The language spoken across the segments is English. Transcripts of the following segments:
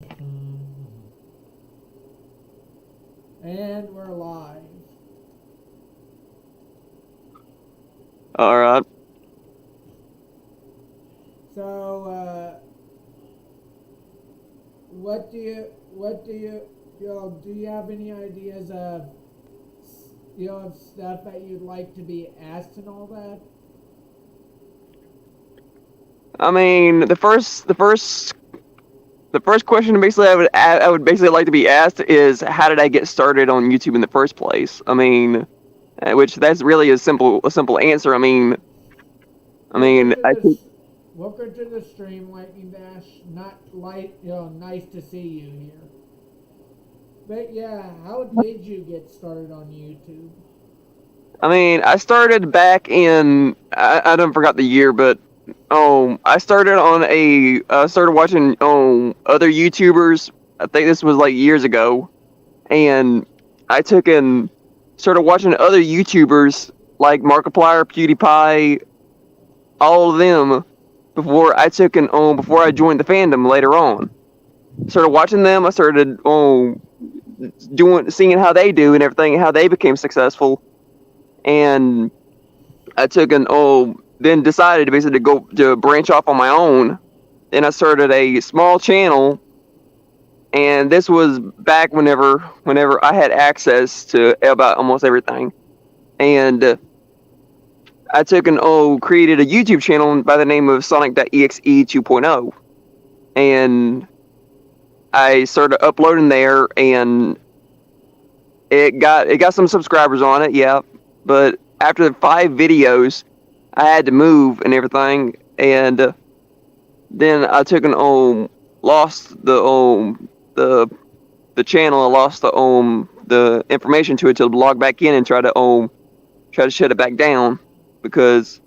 And we're live. All right. So, do you have any ideas of, of stuff that you'd like to be asked and all that? I mean, the first question basically I would basically like to be asked is how did I get started on YouTube in the first place? I mean, which that's really a simple answer. Welcome to I this. think Welcome to the stream, Lightning Dash. Not light, nice to see you here. But yeah, how did you get started on YouTube? I started back in I don't forgot the year, but I started watching other YouTubers. I think this was like years ago, and I took and started watching other YouTubers like Markiplier, PewDiePie, all of them before I joined the fandom later on. Started watching them. I started seeing how they do and everything, how they became successful, and I took an then decided to basically go to branch off on my own. Then I started a small channel, and this was back whenever I had access to about almost everything. And I took and created a YouTube channel by the name of Sonic.exe 2.0, and I started uploading there, and it got some subscribers on it, yeah. But after 5 videos, I had to move and everything, and then I took and lost the channel. I lost the information to it to log back in and try to shut it back down because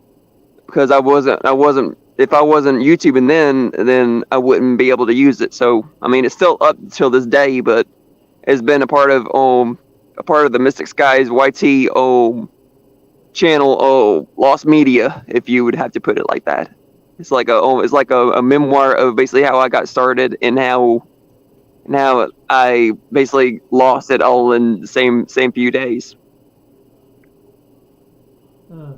I wasn't if I wasn't YouTubing then I wouldn't be able to use it. So I mean it's still up till this day, but it's been a part of the Mystic Skies YT channel lost media, if you would have to put it like that. It's like a memoir of basically how I got started and how I basically lost it all in the same few days. Uh,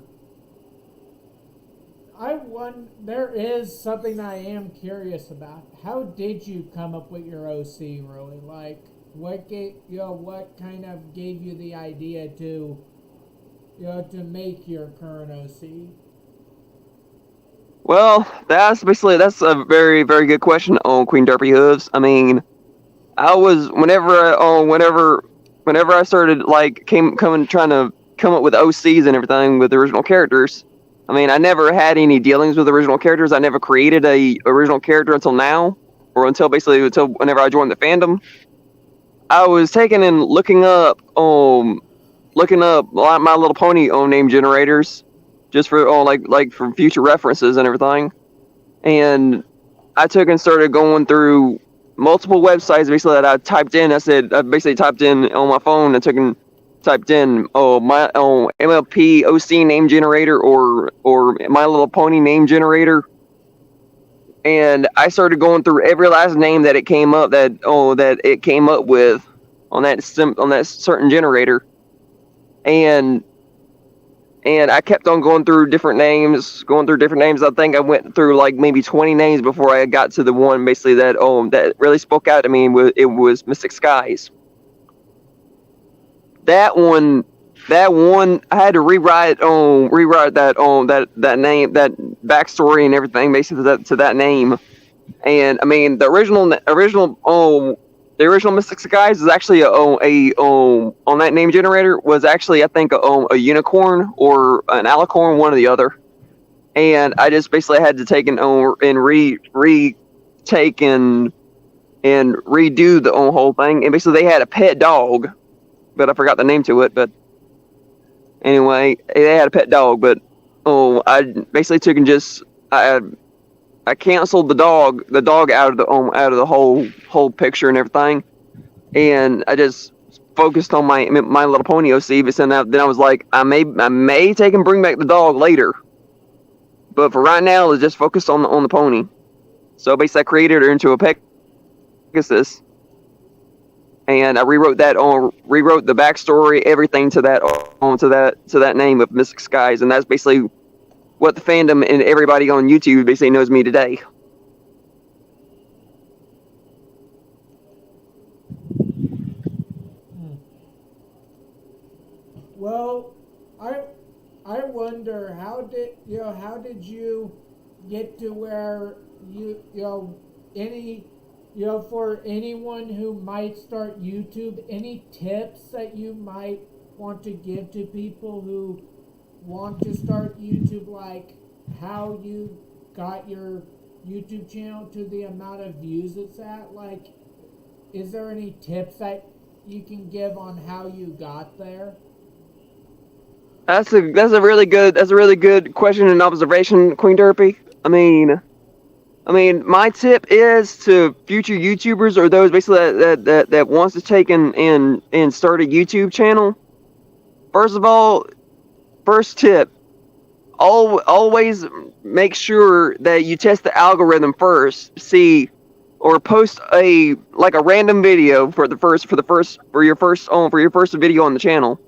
There is something I am curious about. How did you come up with your OC? Really, like what kind of gave you the idea to to make your current OC? Well, that's a very very good question on Queen Derpy Hooves. I mean, I was whenever I started like came coming trying to come up with OCs and everything with original characters. I mean, I never had any dealings with original characters. I never created a original character until now, or until whenever I joined the fandom. I was taking and looking up My Little Pony name generators, just for like for future references and everything. And I took and started going through multiple websites basically that I typed in. I basically typed in on my phone and typed in my MLP OC name generator or My Little Pony name generator, and I started going through every last name that it came up with on that certain generator, and I kept on going through different names. I think I went through like maybe 20 names before I got to the one basically that really spoke out to me. It was Mystic Skies. That one, I had to rewrite that name, that backstory and everything basically to that name. And I mean the original Mystic Skies is actually on that name generator was actually I think a unicorn or an alicorn, one or the other. And I just basically had to take and retake and redo the whole thing. And basically they had a pet dog, but I forgot the name to it. But anyway, they had a pet dog, but I basically took and I canceled the dog out of the whole picture and everything, and I just focused on My Little Pony OC. But then I was like, I may take and bring back the dog later, but for right now, let's just focus on the pony. So basically, I created her into a pet Pegasus, and I rewrote the backstory, everything to that name of Mystic Skies, and that's basically what the fandom and everybody on YouTube basically knows me today. Well, I wonder how did you get to where for anyone who might start YouTube, any tips that you might want to give to people who want to start YouTube, like how you got your YouTube channel to the amount of views it's at? Like, is there any tips that you can give on how you got there? That's a really good question and observation, Queen Derpy. I mean, my tip is to future YouTubers or those basically that wants to take and start a YouTube channel. First of all, first tip: always make sure that you test the algorithm first. See, or post a random video for your first video on the channel.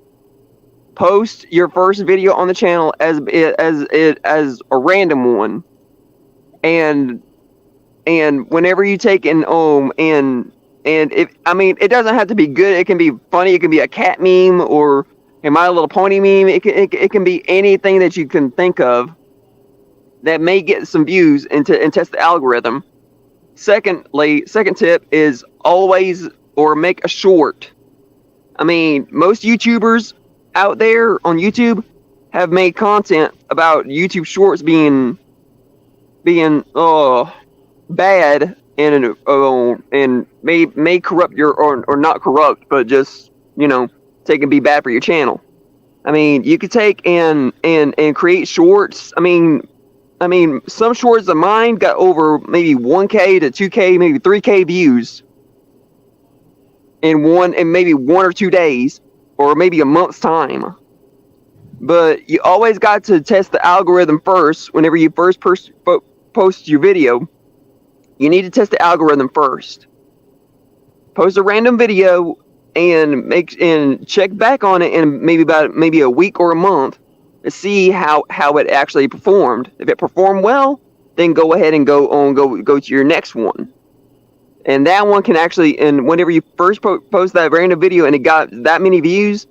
Post your first video on the channel as a random one, and whenever you take and it doesn't have to be good. It can be funny. It can be a cat meme or a My Little Pony meme. It can be anything that you can think of that may get some views and test the algorithm. Second tip is always make a short. I mean, most YouTubers out there on YouTube have made content about YouTube Shorts being bad and may corrupt your or not corrupt, but just take and be bad for your channel. I mean, you could take and create shorts. I mean, some shorts of mine got over maybe 1K to 2K, maybe 3K views in maybe 1 or 2 days, or maybe a month's time. But you always got to test the algorithm first. Whenever you first post your video, you need to test the algorithm first. Post a random video and check back on it in maybe a week or a month to see how it actually performed. If it performed well, then go ahead and go to your next one. And that one can actually, and whenever you first post that random video and it got that many views,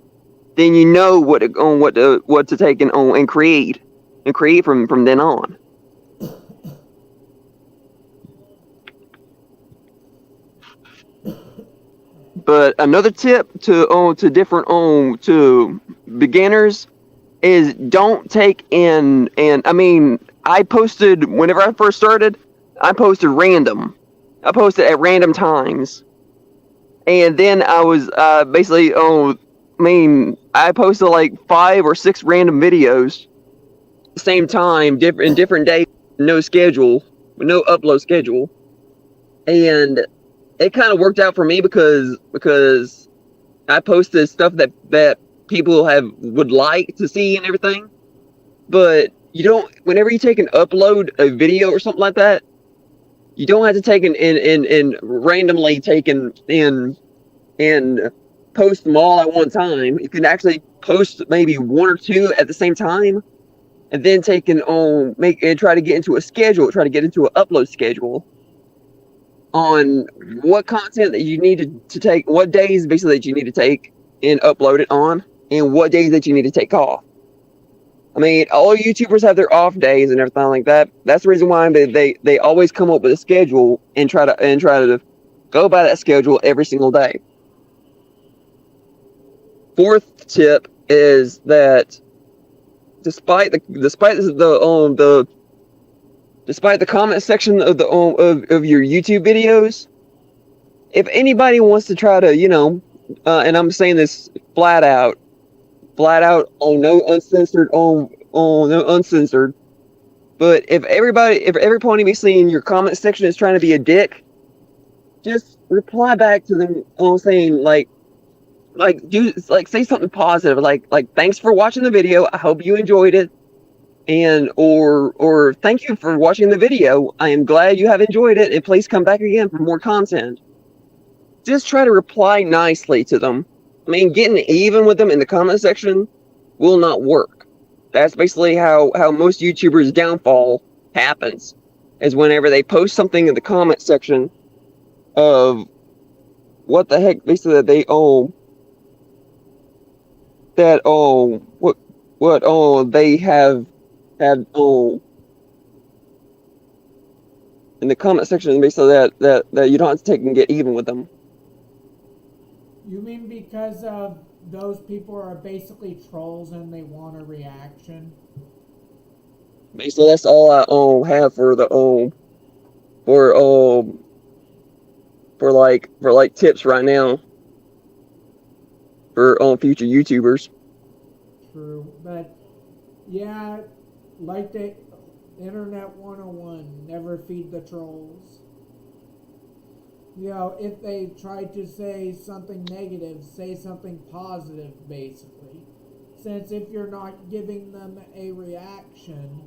then you know what to take and create from then on. But another tip to beginners is don't take and I mean, I posted whenever I first started. I posted random. I posted at random times, and then I was basically I posted like 5 or 6 random videos at the same time, different days, no schedule, no upload schedule, and it kind of worked out for me because I posted stuff that people would like to see and everything. But you don't, whenever you take and upload a video or something like that, you don't have to take and randomly take and post them all at one time. You can actually post maybe 1 or 2 at the same time, and then take and try to get into an upload schedule on what content that you need to take, what days basically that you need to take and upload it on, and what days that you need to take off. I mean, all YouTubers have their off days and everything like that. That's the reason why they always come up with a schedule and try to go by that schedule every single day. Fourth tip is that despite the comment section of your YouTube videos, if anybody wants to try to, and I'm saying this flat out, no uncensored. But if every pony basically in your comment section is trying to be a dick, just reply back to them saying say something positive, like thanks for watching the video. I hope you enjoyed it, or thank you for watching the video. I am glad you have enjoyed it, and please come back again for more content. just try to reply nicely to them. I mean, getting even with them in the comment section will not work. That's basically how most YouTubers' downfall happens, is whenever they post something in the comment section of what the heck, basically, that they they have had in the comment section, basically that you don't have to take and get even with them. You mean because of those people are basically trolls and they want a reaction? Basically, that's all I have for the for like tips right now for future YouTubers. True, but yeah, like the Internet 101, never feed the trolls. You know, if they try to say something negative, say something positive, basically. Since if you're not giving them a reaction,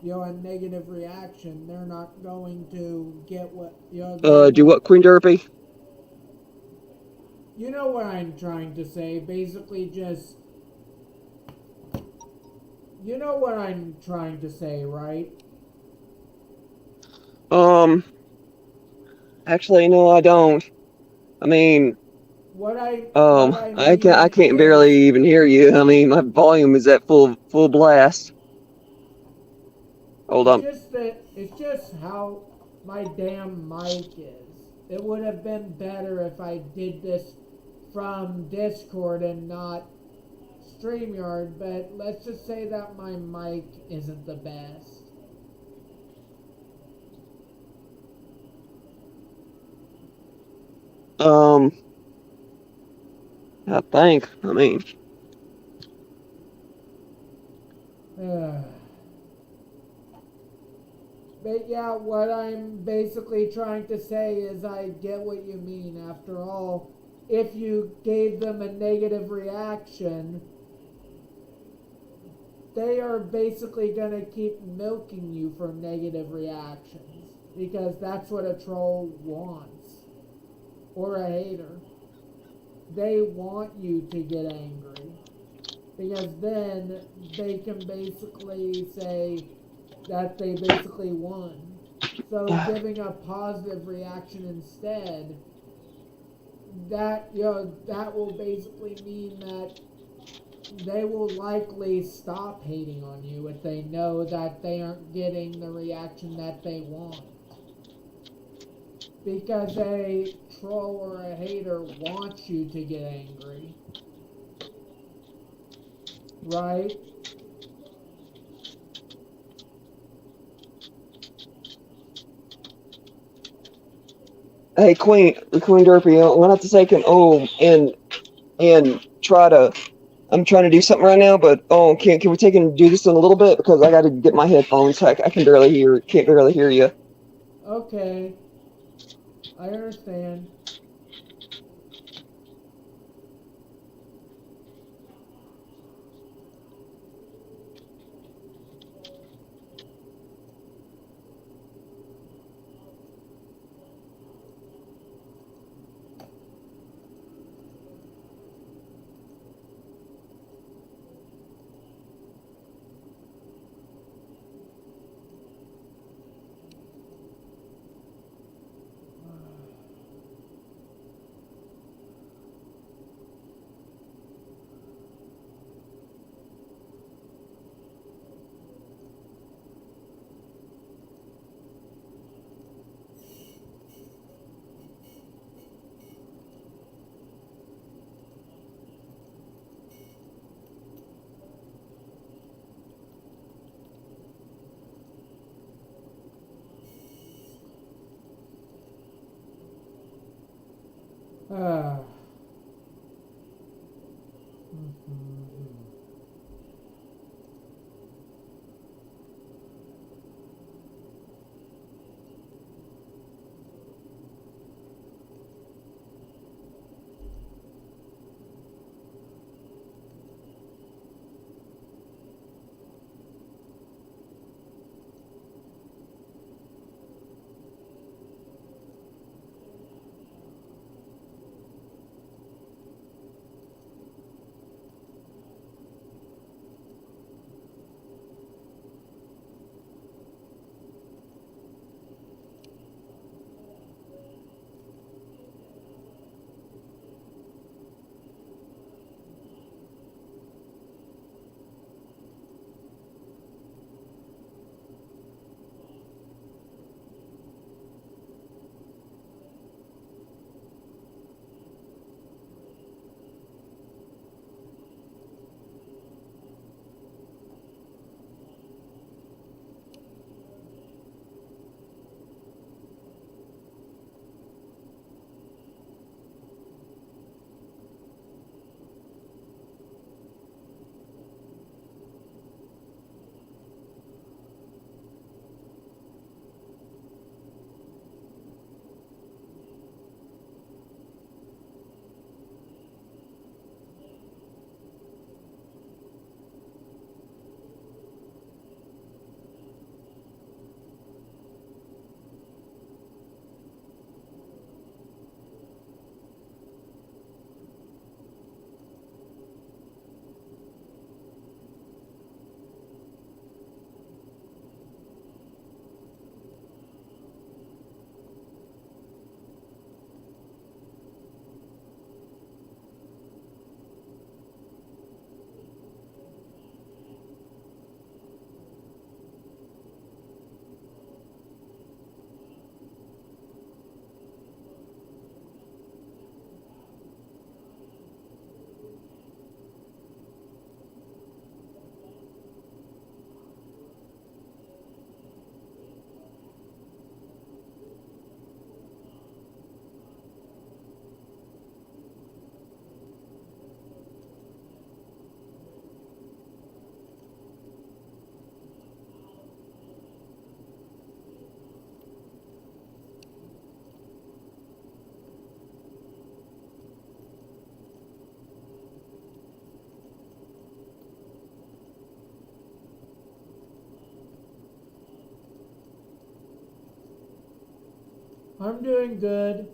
you know, a negative reaction, they're not going to get what, you know, they Do want. what, Queen Derpy? You know what I'm trying to say. Basically, just. You know what I'm trying to say, right? Actually, no, I don't. I mean, What I I mean can't barely is even hear you. I mean, my volume is at full blast. Hold on. it's just how my damn mic is. It would have been better if I did this from Discord and not StreamYard, but let's just say that my mic isn't the best. Um, I think. I mean, But yeah, what I'm basically trying to say is I get what you mean. After all, if you gave them a negative reaction, they are basically going to keep milking you for negative reactions. Because that's what a troll wants. Or a hater. They want you to get angry. Because then they can basically say that they basically won. So giving a positive reaction instead, that that will basically mean that they will likely stop hating on you if they know that they aren't getting the reaction that they want. Because a troll or a hater wants you to get angry. Right? hey, Queen Derpy, I want to have to take an and try to. I'm trying to do something right now, but can we take and do this in a little bit, because I got to get my headphones. I can can't barely hear you. Okay. I understand. Ah. I'm doing good.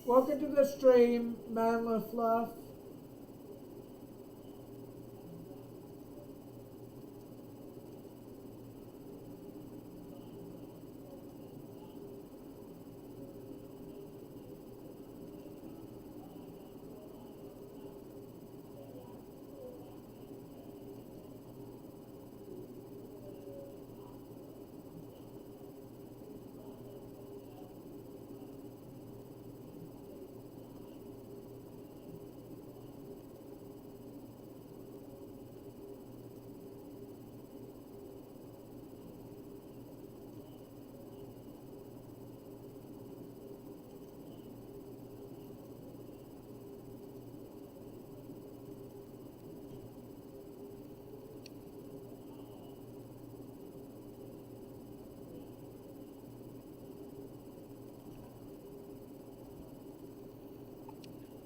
Welcome to the stream, Man LaFluff.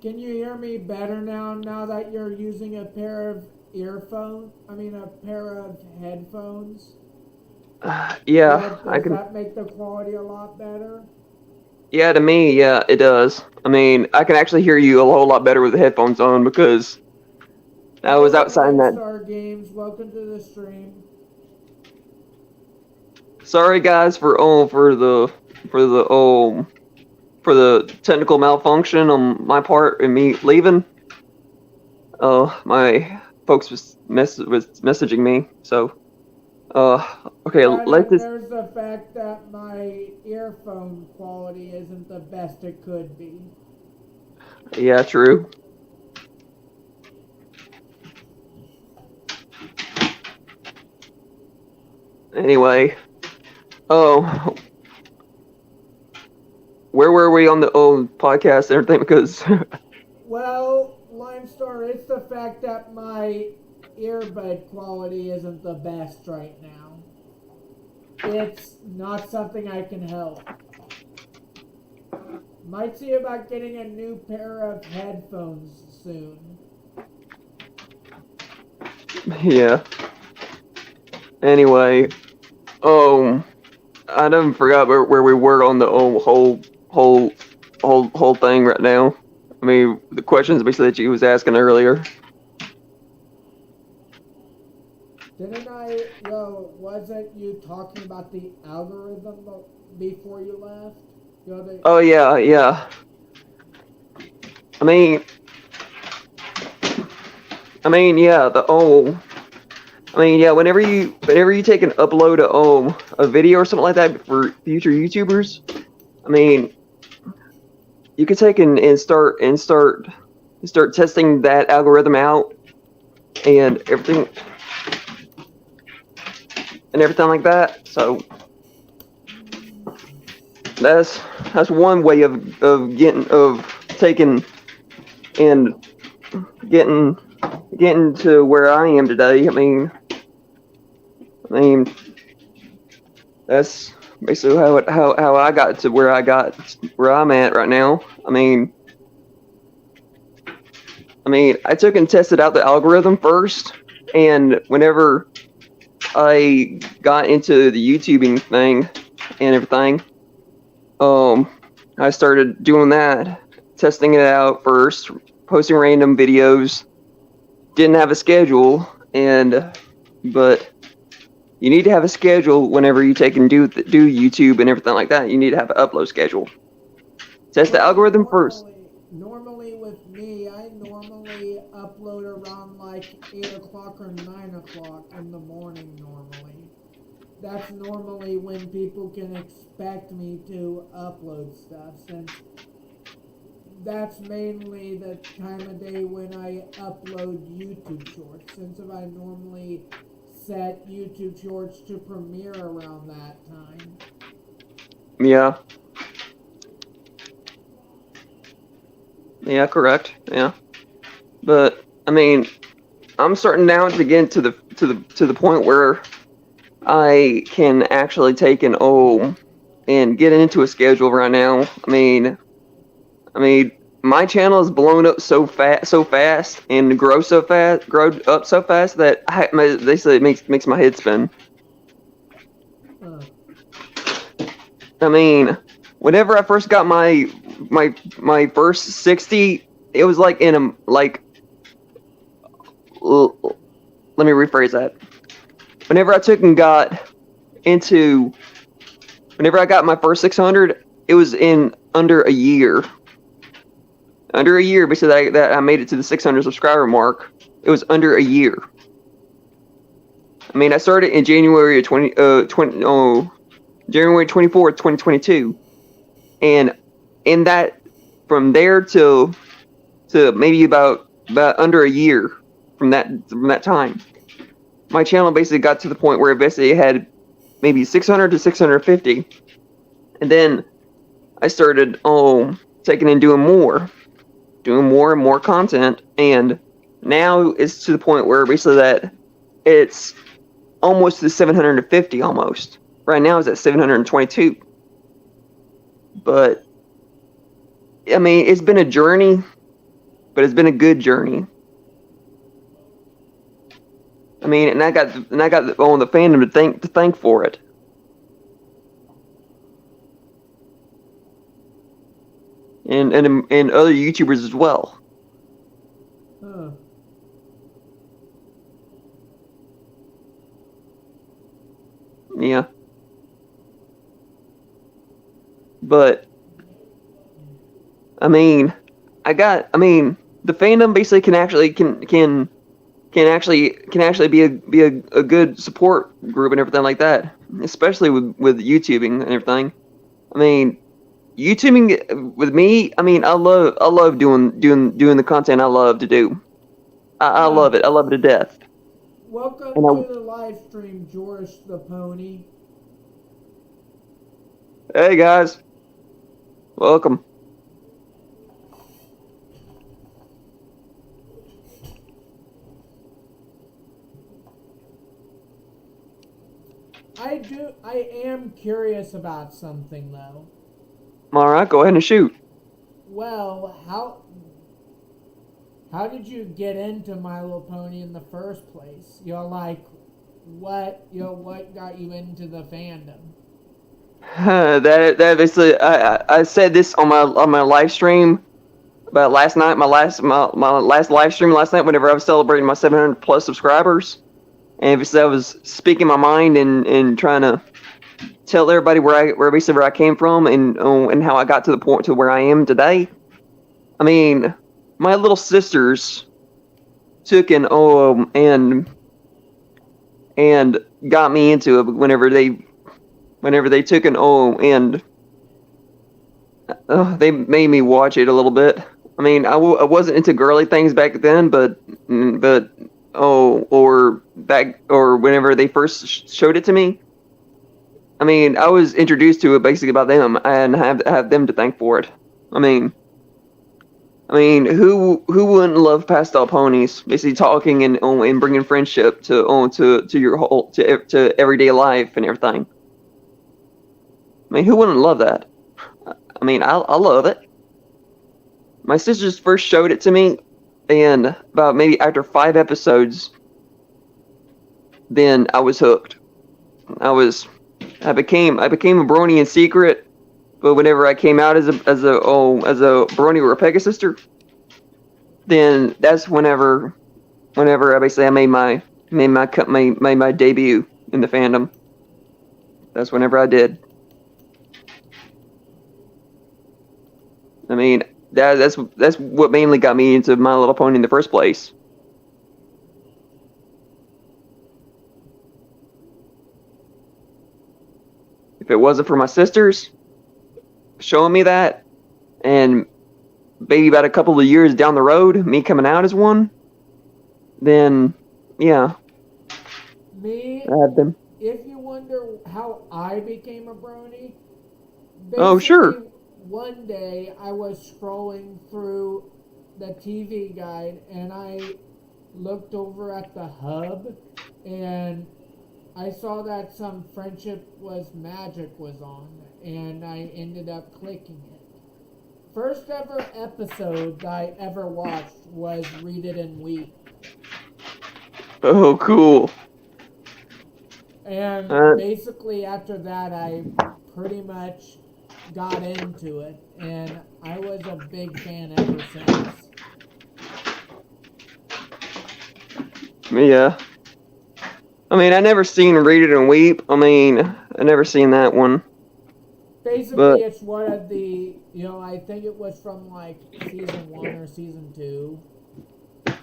Can you hear me better now that you're using a pair of a pair of headphones? Yeah, I Does can. that make the quality a lot better? Yeah, to me, yeah, it does. I mean, I can actually hear you a whole lot better with the headphones on because I was Hello, outside in that. Star Games. Welcome to the stream. Sorry, guys, for the technical malfunction on my part and me leaving. My folks was messaging me, so okay, And let's then just. there's the fact that my earphone quality isn't the best it could be. Yeah, true. Anyway, oh, where were we on the podcast and everything? Because Well, Limestar, it's the fact that my earbud quality isn't the best right now. It's not something I can help. Might see about getting a new pair of headphones soon. yeah. Anyway, I done forgot where we were on the whole thing right now. I mean, the questions basically that you was asking earlier. Wasn't you talking about the algorithm before you left? Oh yeah, yeah. I mean, yeah. Whenever you take and upload a video or something like that for future YouTubers, I mean, you could take and start testing that algorithm out and everything like that. So that's one way of taking and getting to where I am today. I mean that's basically how I got to where I'm at right now. I mean I took and tested out the algorithm first, and whenever I got into the YouTubing thing and everything, I started doing that, testing it out first, posting random videos. Didn't have a schedule, but you need to have a schedule whenever you take and do YouTube and everything like that. You need to have an upload schedule. Test the algorithm first. Normally with me, I normally upload around like 8 o'clock or 9 o'clock in the morning normally. That's normally when people can expect me to upload stuff, since that's mainly the time of day when I upload YouTube shorts, since if I normally set YouTube shorts to premiere around that time. Yeah. Yeah, correct. Yeah. But I mean, I'm starting now to get to the point where I can actually take an and get into a schedule right now. I mean, my channel is blown up so fast, and grow up so fast that they say it makes my head spin. I mean, whenever I first got my first 60, it was like let me rephrase that. Whenever I got my first 600, it was in under a year. Under a year, basically, that I made it to the 600 subscriber mark. It was under a year. I mean, I started in January 24th, 2022, and in that, from there to maybe about under a year from that time, my channel basically got to the point where it basically had maybe 600 to 650, and then I started taking and doing more and more content, and now it's to the point where basically that it's almost to 750 almost. Right now it's at 722. But I mean, it's been a journey, but it's been a good journey. I mean, and I got the fandom to thank for it. And other YouTubers as well. Huh. Yeah. But I mean, the fandom basically can actually be a good support group and everything like that, especially with YouTubing and everything. I mean, YouTubing with me, I mean, I love doing the content I love to do. I love it. I love it to death. Welcome to the live stream, Joris the Pony. Hey guys, welcome. I am curious about something though. All right, go ahead and shoot. Well, how did you get into My Little Pony in the first place? What got you into the fandom? That basically, I said this on my live stream about last night. My last live stream last night, whenever I was celebrating my 700 plus subscribers, and basically I was speaking my mind and trying to tell everybody where I came from and how I got to the point to where I am today. I mean, my little sisters took and got me into it whenever they took and they made me watch it a little bit. I mean, I wasn't into girly things back then, but or whenever they first showed it to me, I mean, I was introduced to it basically by them, and have them to thank for it. I mean, who wouldn't love pastel ponies? Basically, talking and bringing friendship to your whole to everyday life and everything. I mean, who wouldn't love that? I mean, I love it. My sisters first showed it to me, and about maybe after 5 episodes, then I was hooked. I became a brony in secret, but whenever I came out as a brony or a Pegasister, then that's whenever I basically made my debut in the fandom. That's whenever I did. I mean, that's what mainly got me into My Little Pony in the first place. If it wasn't for my sisters showing me that, and maybe about a couple of years down the road, me coming out as one, then yeah. Me, I had them. if you wonder how I became a brony, Oh, sure. One day I was scrolling through the TV guide and I looked over at the hub and I saw that some Friendship Was Magic was on and I ended up clicking it. First ever episode that I ever watched was Read It and Weep. Oh, cool. And basically after that I pretty much got into it, and I was a big fan ever since. Yeah. I mean, I never seen Read It and Weep. I mean, I never seen that one. Basically, it's one of the, I think it was from like season 1 or season 2.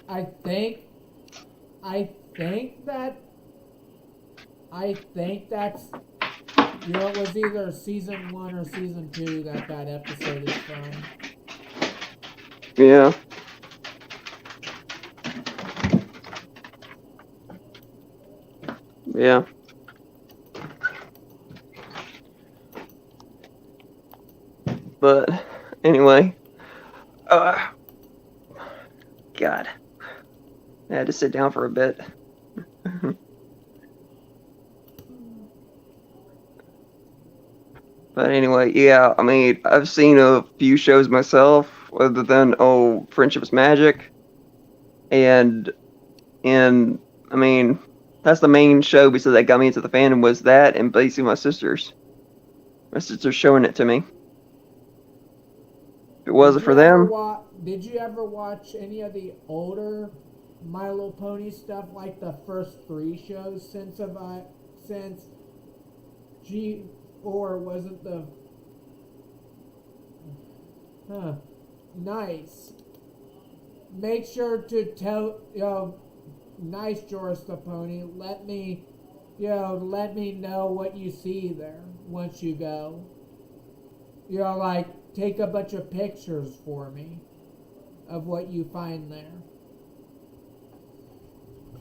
I think that's it was either season 1 or season 2 that episode is from. Yeah. Yeah. But anyway, God, I had to sit down for a bit. But anyway, yeah, I mean, I've seen a few shows myself, other than Friendship Is Magic, and I mean, that's the main show because that got me into the fandom was that, and basically my sisters showing it to me. If it wasn't for them. Did you ever watch any of the older My Little Pony stuff, like the first 3 shows since G4 wasn't the... Nice. Make sure to tell, nice Joris the Pony, let me know what you see there once you go. Like, take a bunch of pictures for me of what you find there.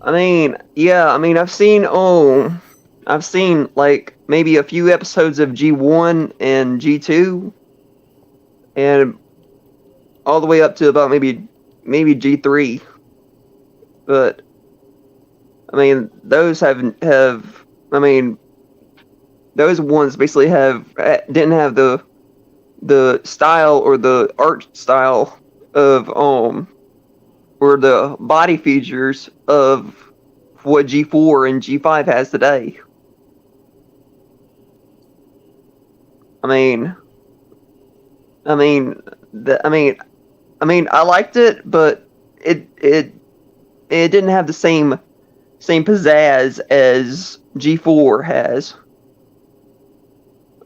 I mean, yeah, I mean, I've seen like maybe a few episodes of G1 and G2, and all the way up to about maybe G3. But I mean, those those ones basically didn't have the style or the art style of or the body features of what G4 and G5 has today. I liked it, but it didn't have the same pizzazz as G4 has.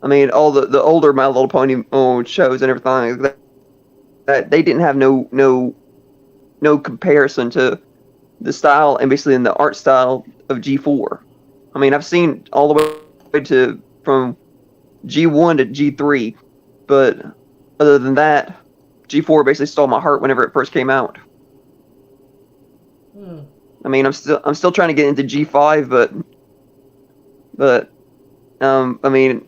I mean, all the older My Little Pony shows and everything that they didn't have no comparison to the style and basically in the art style of G4. I mean, I've seen all the way from G1 to G3, but other than that, G4 basically stole my heart whenever it first came out. I mean, I'm still trying to get into G5, but I mean,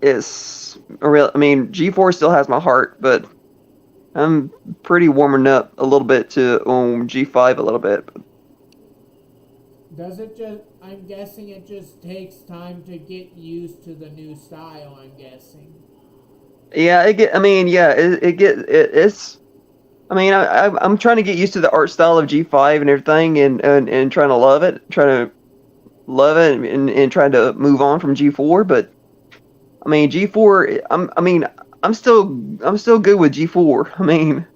it's a real. I mean, G4 still has my heart, but I'm pretty warming up a little bit to G5 a little bit. Does it just? I'm guessing it just takes time to get used to the new style. I'm guessing. Yeah, it's. I mean, I'm trying to get used to the art style of G5 and everything, and trying to love it, and trying to move on from G4. But I mean, G4. I'm still good with G4. I mean,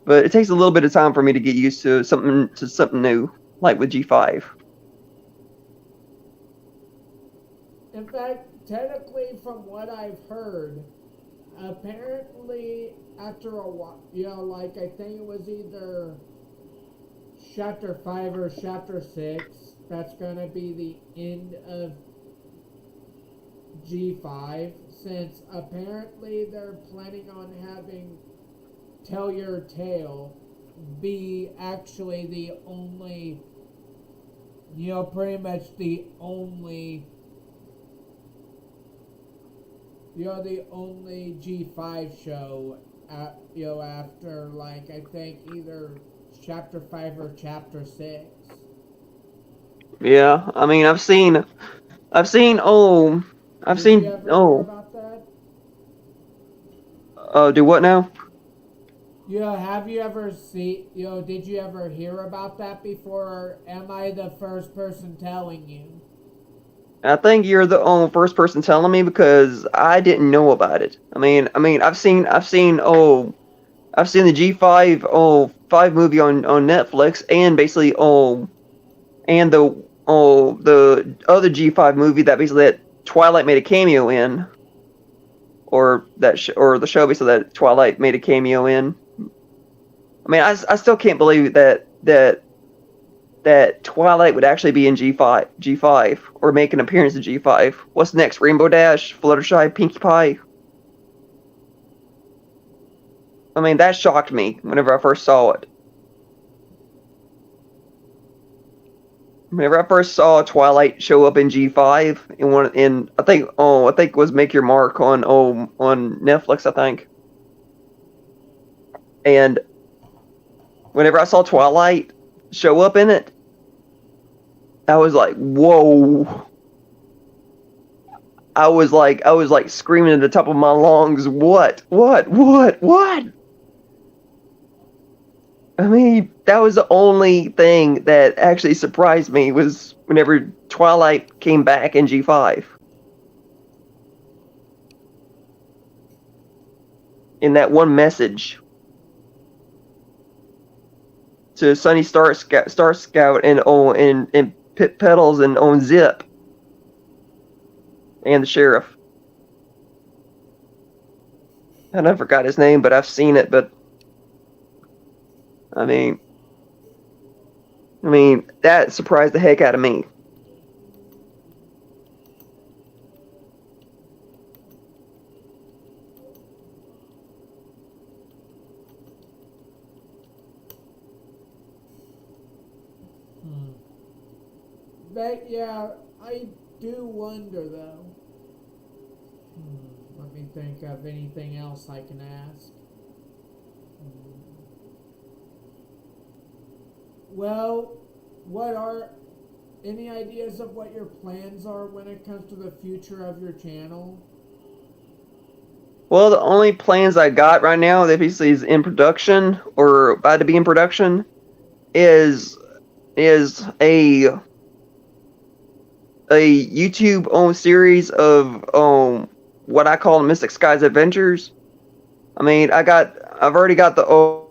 but it takes a little bit of time for me to get used to something new, like with G5. In fact, technically, from what I've heard, apparently after a while, like I think it was either chapter 5 or chapter 6, that's gonna be the end of G5, since apparently they're planning on having Tell Your Tale be actually the only, pretty much the only the only G5 show, after, like, I think either chapter 5 or chapter 6. Yeah, I mean, I've seen, Did you ever hear about that? Do what now? Have you ever did you ever hear about that before, or am I the first person telling you? I think you're the first person telling me, because I didn't know about it. I mean, I've seen the G5 5 movie on Netflix, and basically and the other G5 movie that basically that Twilight made a cameo in, or or the show basically that Twilight made a cameo in. I mean, I still can't believe that Twilight would actually be in G5 or make an appearance in G5. What's next? Rainbow Dash, Fluttershy, Pinkie Pie. I mean, that shocked me whenever I first saw it. Whenever I first saw Twilight show up in G5 I think it was Make Your Mark on Netflix, I think. And whenever I saw Twilight show up in it, I was like, whoa. I was like screaming at the top of my lungs, what? I mean, that was the only thing that actually surprised me, was whenever Twilight came back in G5. In that one message to Sunny Star Scout and Pit Petals and Zip and the sheriff. And I forgot his name, but I've seen it. But I mean, that surprised the heck out of me. But yeah, I do wonder though. Let me think of anything else I can ask. Well, what are any ideas of what your plans are when it comes to the future of your channel? Well, the only plans I got right now that basically is in production or about to be in production is a YouTube owned series of what I call Mystic Skies Adventures. I mean, I've already got the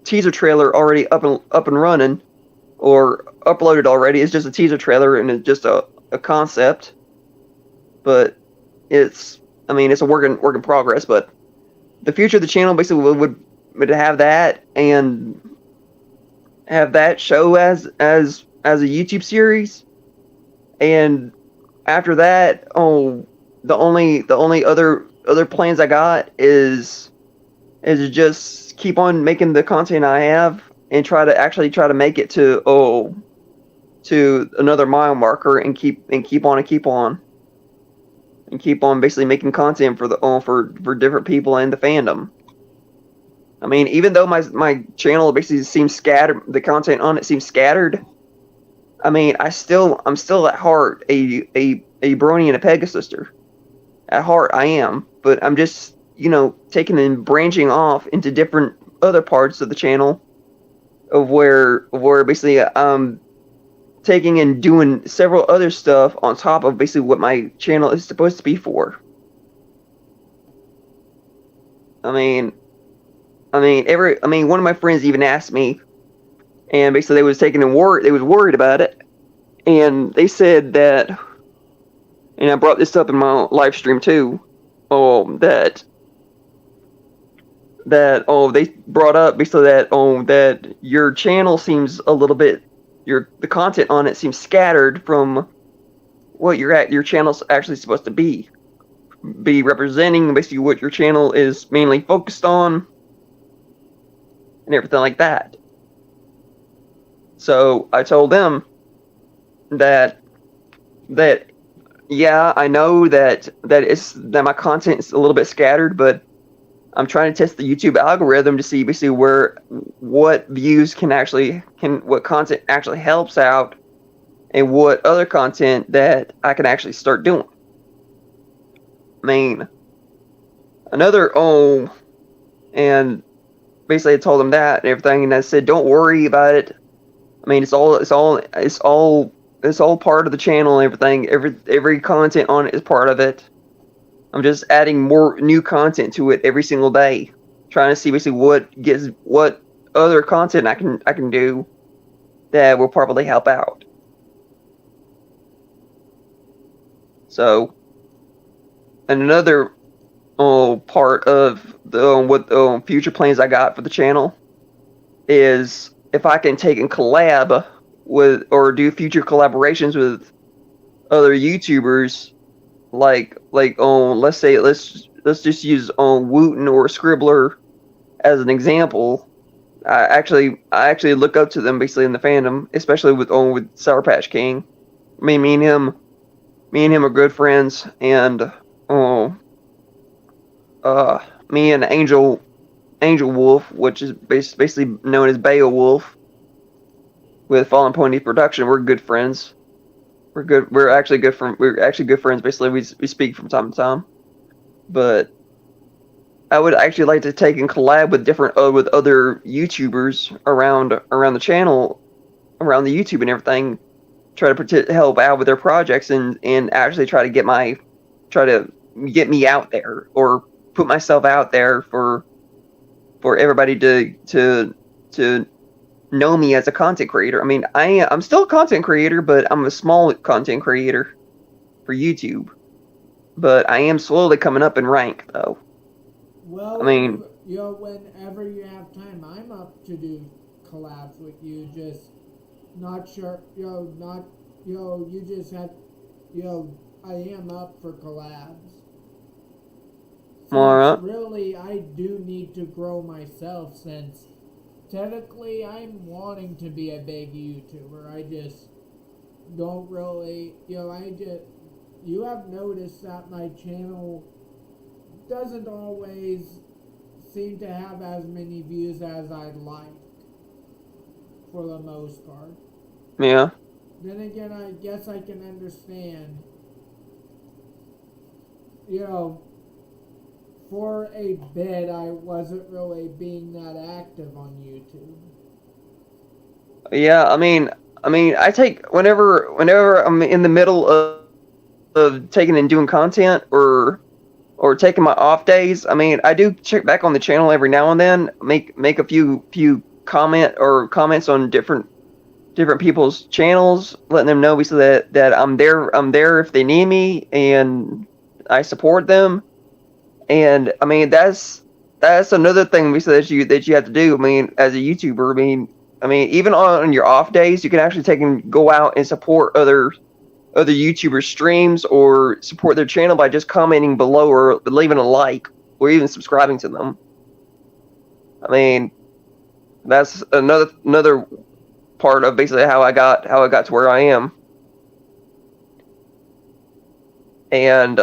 teaser trailer already up and running, or uploaded already. It's just a teaser trailer and it's just a concept, but it's a work in progress. But the future of the channel basically would have that, and have that show as a YouTube series, and after that, the only other other plans I got is to just keep on making the content I have and try to make it to another mile marker and keep on basically making content for for different people in the fandom. I mean, even though my channel basically seems scattered, the content on it seems scattered. I mean, I'm still at heart a brony and a Pegasister. At heart, I am, but I'm just taking and branching off into different other parts of the channel, of where basically I'm taking and doing several other stuff on top of basically what my channel is supposed to be for. I mean, one of my friends even asked me, and basically they was worried about it, and they said that, and I brought this up in my live stream too, that they brought up basically that your channel seems a little bit, the content on it seems scattered from what your channel's actually supposed to be representing, basically what your channel is mainly focused on and everything like that. So I told them that yeah, I know that my content is a little bit scattered, but I'm trying to test the YouTube algorithm to see basically what views what content actually helps out, and what other content that I can actually start doing. I mean, and basically I told them that and everything, and I said, don't worry about it. I mean, it's all part of the channel and everything. Every content on it is part of it. I'm just adding more new content to it every single day, trying to see basically what other content I can do that will probably help out. So, and another part of what future plans I got for the channel is if I can take and collab with, or do future collaborations with other YouTubers, like let's just use Wooten or Scribbler as an example. I actually look up to them basically in the fandom, especially with Sour Patch King. I mean, me and him are good friends, and me and Angel Wolf, which is basically known as Beowulf, with Fallen Pony Production, we're good friends. We're actually good friends. Basically, we speak from time to time. But I would actually like to take and collab with with other YouTubers around the channel, around the YouTube and everything. Try to help out with their projects and actually try to get me out there, or put myself out there for everybody to know me as a content creator. I mean, I'm still a content creator, but I'm a small content creator for YouTube. But I am slowly coming up in rank, though. Well, I mean, whenever you have time, I'm up to do collabs with you. Just not sure, you just have, I am up for collabs. So alright. really, I do need to grow myself, since technically I'm wanting to be a big YouTuber. I just don't really, you have noticed that my channel doesn't always seem to have as many views as I'd like, for the most part. Yeah. Then again, I guess I can understand, for a bit I wasn't really being that active on YouTube. Yeah, I mean, I take whenever I'm in the middle of taking and doing content, or taking my off days. I mean, I do check back on the channel every now and then, make a few comments on different people's channels, letting them know basically that I'm there if they need me, and I support them. And I mean, that's another thing basically that you have to do. I mean, as a YouTuber, I mean, even on your off days, you can actually take and go out and support other other YouTubers' streams or support their channel by just commenting below or leaving a like or even subscribing to them. I mean, that's another part of basically how I got to where I am. And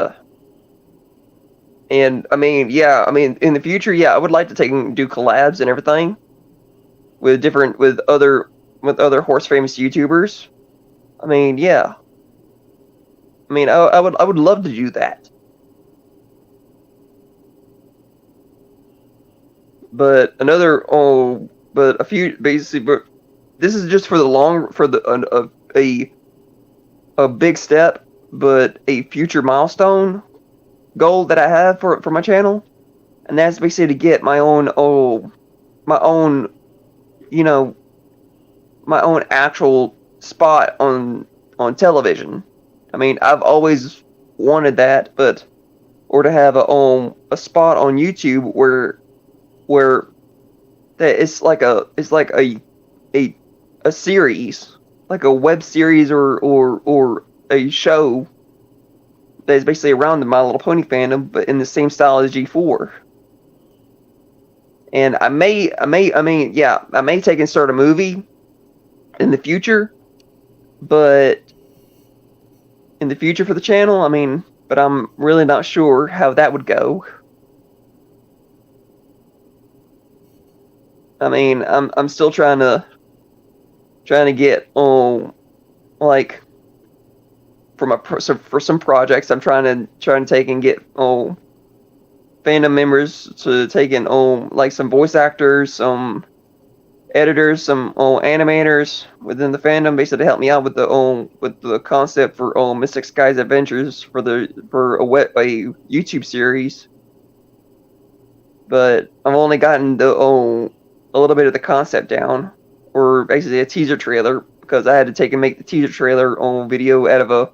I mean, yeah, I mean, in the future, yeah, I would like to do collabs and everything with other horse famous YouTubers. I mean, yeah. I mean, I would love to do that. But but this is just for a big step, but a future milestone goal that I have for my channel, and that's basically to get my own actual spot on television. I mean, I've always wanted that, or to have a spot on YouTube where that it's like a series, like a web series or a show that is basically around the My Little Pony fandom, but in the same style as G4. And I may take and start a movie in the future, but in the future for the channel, I mean, but I'm really not sure how that would go. I mean, I'm still trying to get like for some projects I'm trying to take and get fandom members to take in like some voice actors, some editors, some animators within the fandom, basically to help me out with the concept for Mystic Skies Adventures for a YouTube series. But I've only gotten a little bit of the concept down, or basically a teaser trailer, because I had to take and make the teaser trailer video out of a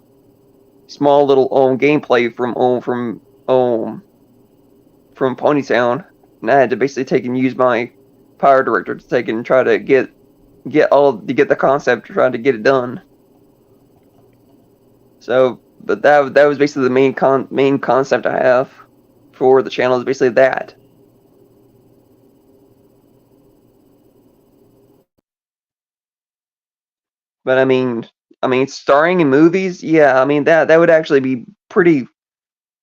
small little gameplay from Ponytown, and I had to basically take and use my power director to take and try to get the concept, trying to get it done. So, but that was basically the main concept I have for the channel, is basically that. But I mean, starring in movies, yeah, I mean that would actually be pretty.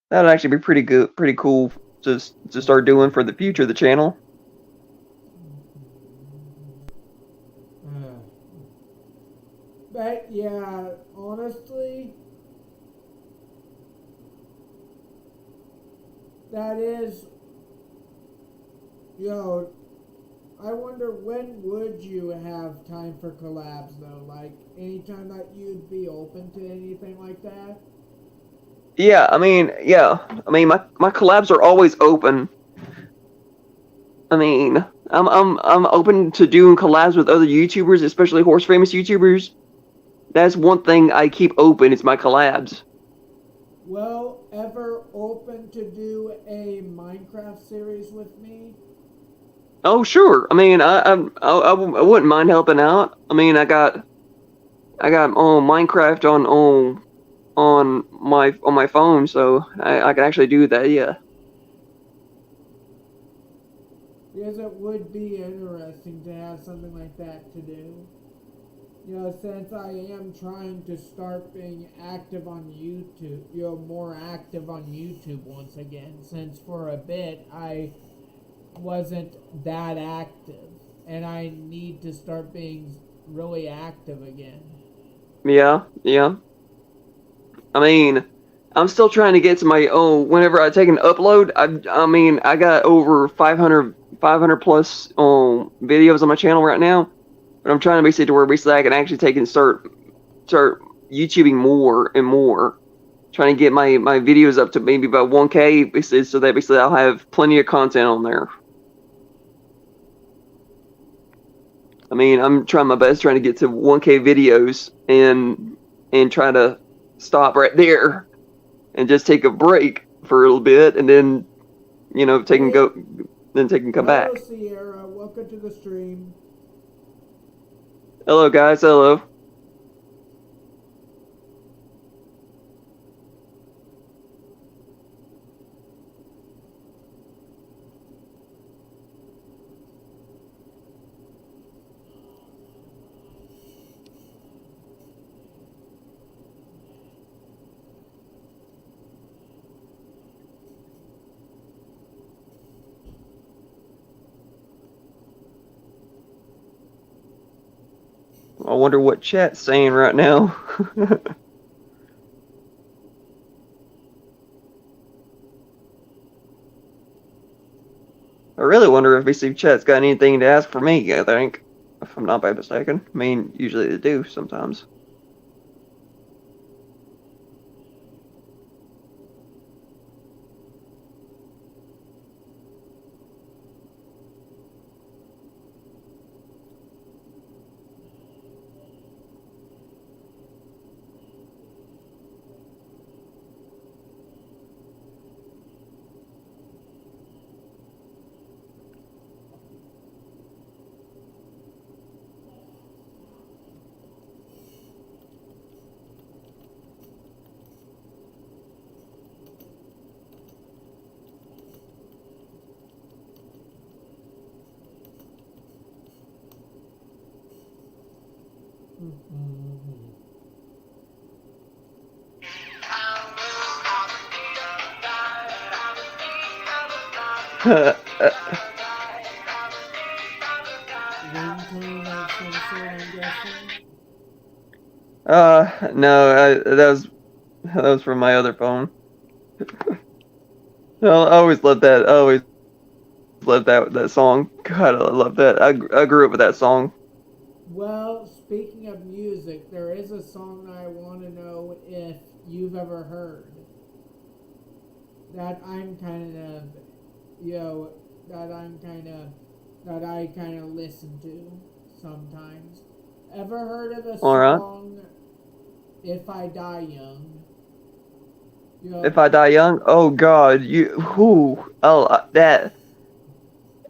That would actually be pretty good, pretty cool to start doing for the future of the channel. But yeah, honestly, that is, I wonder, when would you have time for collabs though? Like anytime that you'd be open to anything like that? Yeah, I mean, my collabs are always open. I mean, I'm open to doing collabs with other YouTubers, especially horse famous YouTubers. That's one thing I keep open, is my collabs. Well, ever open to do a Minecraft series with me? Oh, sure. I mean, I wouldn't mind helping out. I mean, I got Minecraft on my phone, so I can actually do that. Yeah. Because it would be interesting to have something like that to do. Since I am trying to start being active on YouTube, more active on YouTube once again, since for a bit I wasn't that active, and I need to start being really active again. Yeah. I mean, I'm still trying to get to my whenever I take an upload, I mean, I got over 500 plus videos on my channel right now. But I'm trying to basically to where I can actually take and start YouTubing more and more. Trying to get my videos up to maybe about 1K, so that basically I'll have plenty of content on there. I mean, I'm trying my best trying to get to 1K videos and try to stop right there and just take a break for a little bit, and then take and come back. Hello, Sierra. Welcome to the stream. Hello, guys. Hello. I wonder what chat's saying right now. I really wonder if BC chat's got anything to ask for me, I think. If I'm not by mistaken. I mean, usually they do sometimes. Ringtone of some sort, I'm guessing. No, that was from my other phone. I always loved that. I always loved that song. God, I love that. I grew up with that song. Well, speaking of music, there is a song I want to know if you've ever heard. That I'm kind of, that I kind of listen to sometimes. Ever heard of the All right. song "If I Die Young"? If I Die Young, oh God, that.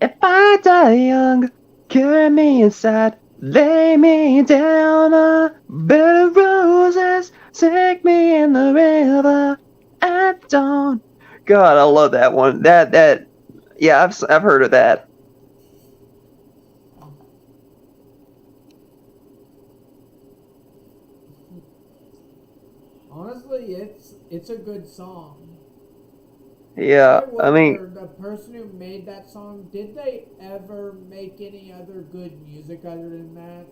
If I die young, carry me inside, lay me down a bed of roses, sink me in the river at dawn. God, I love that one. Yeah, I've heard of that. Honestly, it's a good song. Yeah, I I mean, wonder, the person who made that song, did they ever make any other good music other than that?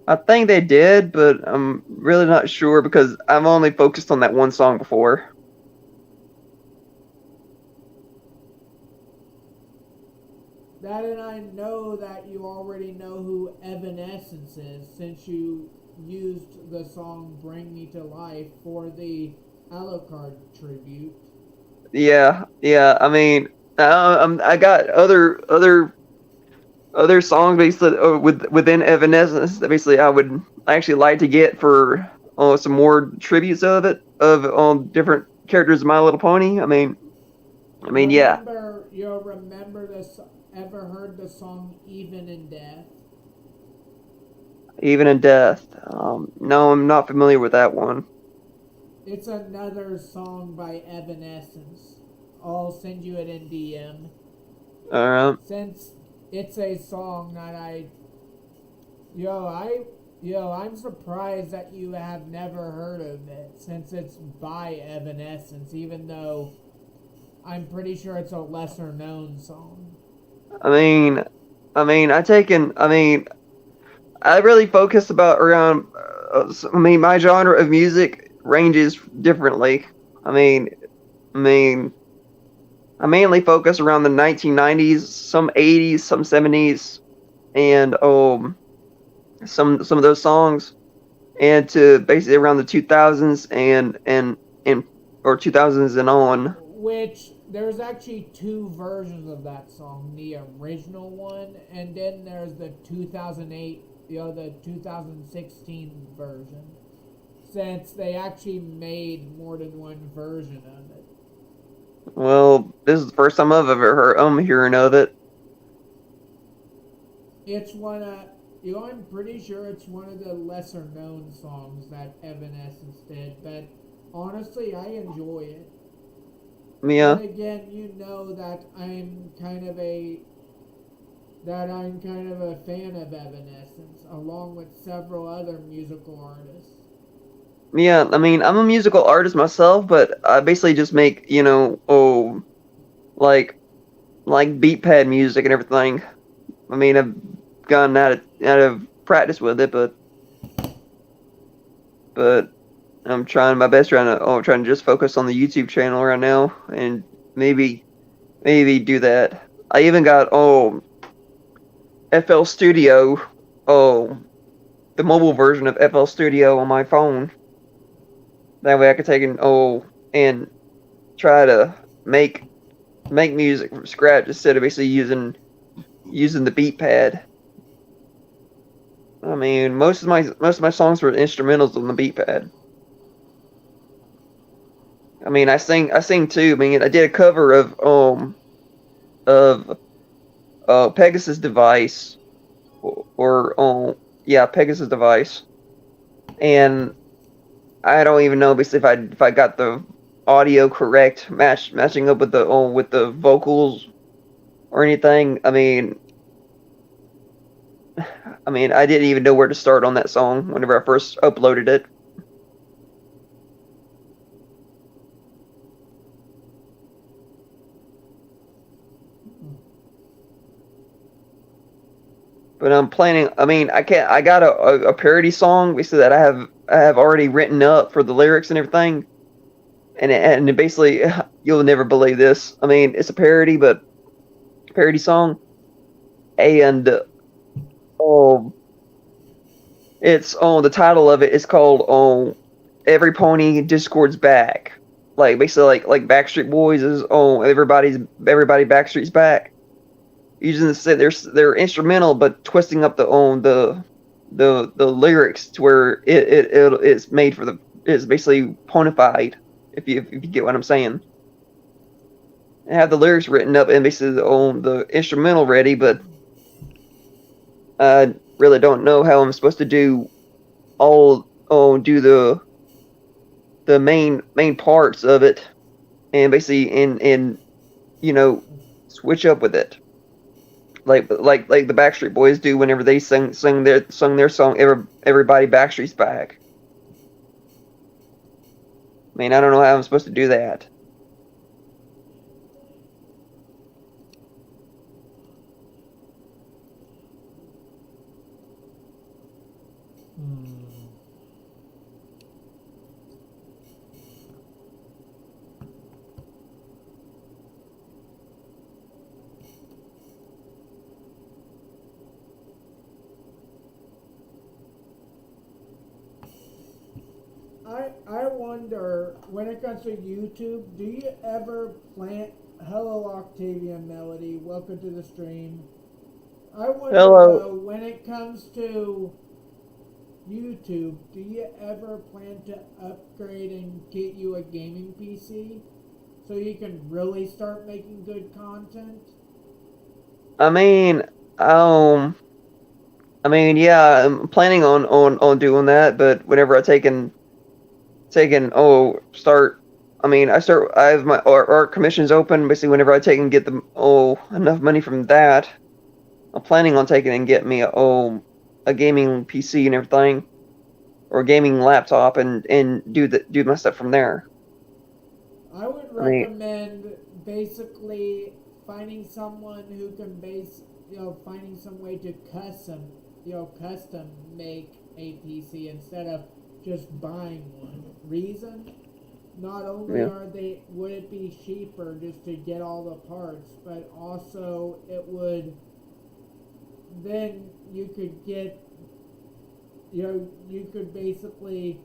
I think they did, but I'm really not sure because I've only focused on that one song before. That, and I know that you already know who Evanescence is since you used the song "Bring Me to Life" for the Alucard tribute. Yeah. I mean, I got other songs basically within Evanescence that basically I actually like to get for some more tributes of it of different characters of My Little Pony. Yeah, You'll remember this. Ever heard the song "Even in Death"? even in death. No, I'm not familiar with that one. It's another song by Evanescence. I'll send you it in DM. All right. Since it's a song that I'm surprised that you have never heard of it since it's by Evanescence, even though I'm pretty sure it's a lesser known song. I mean, I really focus about around. My genre of music ranges differently. I mean, I mean, I mainly focus around the 1990s, some 80s, some 70s, and some of those songs, and to basically around the 2000s and or 2000s and on. Which there's actually two versions of that song: the original one, and then there's the 2008, the 2016 version. Since they actually made more than one version of it. Well, this is the first time I've ever heard hearing of it. It's I'm pretty sure it's one of the lesser known songs that Evanescence did, but honestly, I enjoy it. Yeah. But again, you know that I'm kind of a fan of Evanescence, along with several other musical artists. Yeah, I mean, I'm a musical artist myself, but I basically just make, like beat pad music and everything. I mean, I've gotten out of practice with it, but I'm trying my best, trying to just focus on the YouTube channel right now, and maybe do that. I even got FL Studio, the mobile version of FL Studio on my phone. That way I could take and try to make music from scratch instead of basically using the beat pad. I mean, most of my songs were instrumentals on the beat pad. I mean, I sing too. I mean, I did a cover of Pegasus Device, or yeah, Pegasus Device, and I don't even know basically if I got the audio correct, matching up with the vocals or anything. I mean, I didn't even know where to start on that song whenever I first uploaded it. But I'm planning. I mean, I can't. I got a parody song basically that I have already written up for the lyrics and everything. And basically, you'll never believe this. I mean, it's a parody, but parody song, and it's the title of it is called "Every Pony Discord's Back." Like basically, like Backstreet Boys is everybody Backstreet's back. Using they're instrumental, but twisting up the lyrics to where it's made for it's basically ponified. If you get what I'm saying. I have the lyrics written up and basically the instrumental ready, but I really don't know how I'm supposed to do the main parts of it, and basically and switch up with it, like the Backstreet Boys do whenever they sung their song Everybody Backstreet's Back. I mean, I don't know how I'm supposed to do that. I wonder, when it comes to YouTube, do you ever plant hello Octavian Melody, welcome to the stream. I wonder though, when it comes to YouTube, do you ever plan to upgrade and get you a gaming PC so you can really start making good content? I mean, yeah, I'm planning on doing that, but whenever I start. I mean, I have my art commissions open. Basically, whenever I take and get enough money from that, I'm planning on taking and get me a gaming PC and everything, or a gaming laptop, and do my stuff from there. I would recommend basically finding someone who can finding some way to custom make a PC instead of just buying one. Reason? Not only would it be cheaper just to get all the parts, but also then you could get, you could basically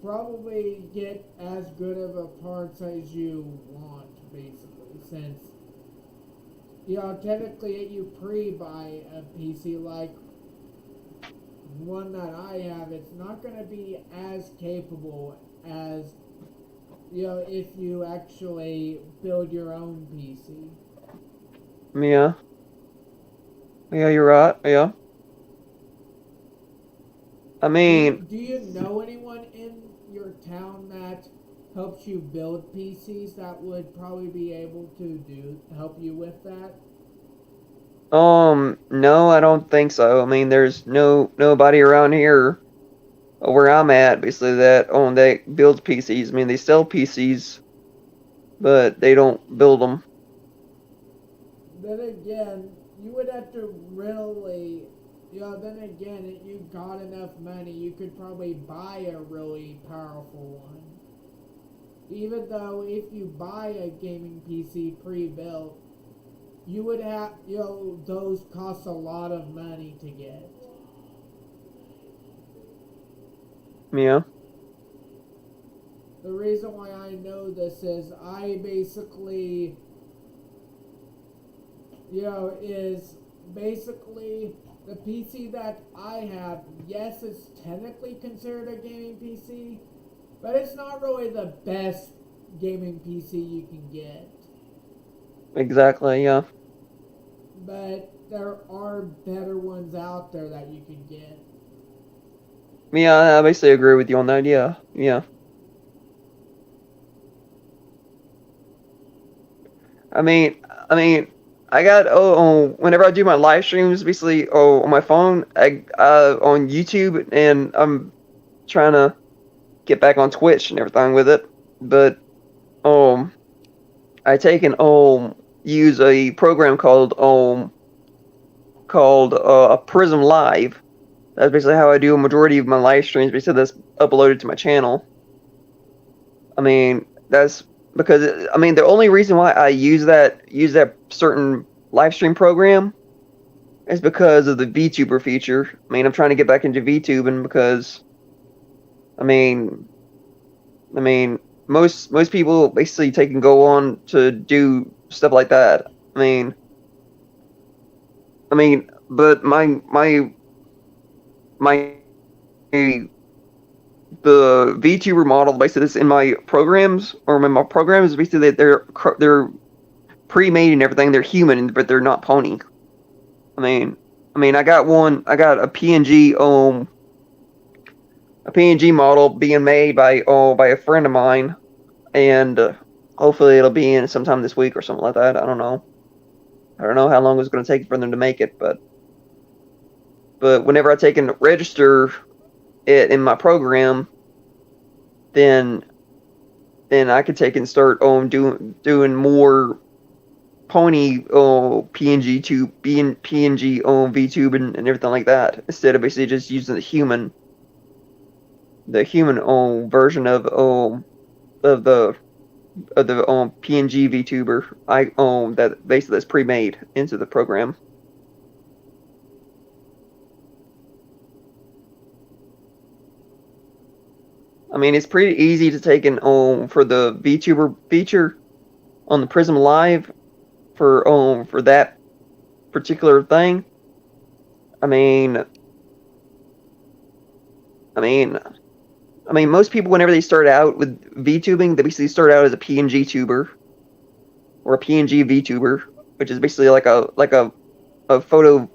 probably get as good of a parts as you want, basically, since technically you pre-buy a PC like one that I have, it's not going to be as capable as if you actually build your own PC. Yeah, you're right. Yeah, I mean, do you know anyone in your town that helps you build PCs that would probably be able to help you with that? no, I don't think so. I mean, there's nobody around here where I'm at, basically, that builds PCs. I mean, they sell PCs, but they don't build them. Then again, you would have to really then again, if you got enough money, you could probably buy a really powerful one. Even though if you buy a gaming PC pre-built, you would have, those cost a lot of money to get. Yeah. The reason why I know this is I basically, is basically the PC that I have, yes, it's technically considered a gaming PC, but it's not really the best gaming PC you can get. Exactly. Yeah. But there are better ones out there that you can get. Yeah, I basically agree with you on that. Yeah. Yeah. I mean, I mean, I got whenever I do my live streams, basically on my phone, on YouTube, and I'm trying to get back on Twitch and everything with it, but I take and use a program called Prism Live. That's basically how I do a majority of my live streams. Basically, that's uploaded to my channel. I mean, that's because the only reason why I use that certain live stream program is because of the VTuber feature. I mean, I'm trying to get back into VTubing because I mean, most people basically take and go on to do stuff like that. But my the VTuber model basically that's in my programs or my programs basically they're pre-made and everything. They're human, but they're not pony. I got a PNG model being made by a friend of mine, and hopefully it'll be in sometime this week or something like that. I don't know how long it's going to take for them to make it, but whenever I take and register it in my program, then I could take and start doing more pony PNG VTube and everything like that, instead of basically just using the human version of the PNG VTuber that basically that's pre-made into the program. I mean, it's pretty easy to take an for the VTuber feature on the Prism Live for that particular thing. I mean, most people whenever they start out with VTubing, they basically start out as a PNG tuber or a PNG VTuber, which is basically like a photo,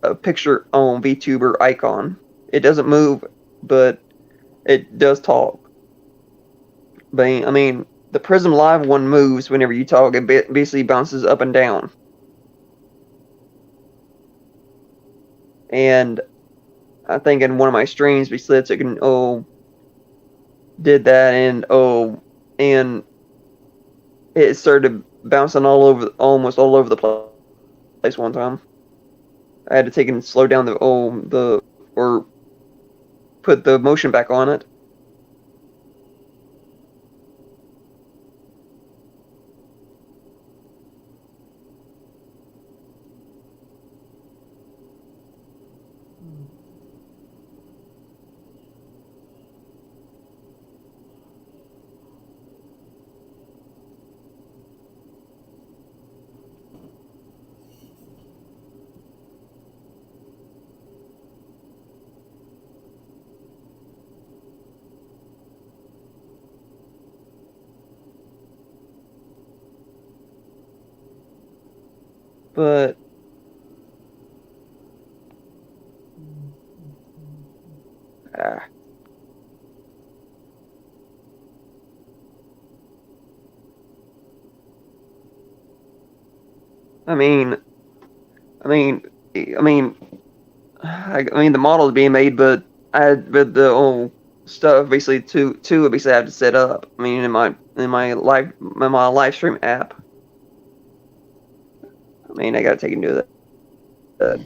a picture VTuber icon. It doesn't move, but it does talk. But the Prism Live one moves whenever you talk. It basically bounces up and down. And I think in one of my streams, basically I took and did that, and it started bouncing almost all over the place one time. I had to take and slow down or put the motion back on it. But I mean, the model is being made, but the stuff basically I basically have to set up. I mean, in my live stream app. I mean, I gotta take and do that.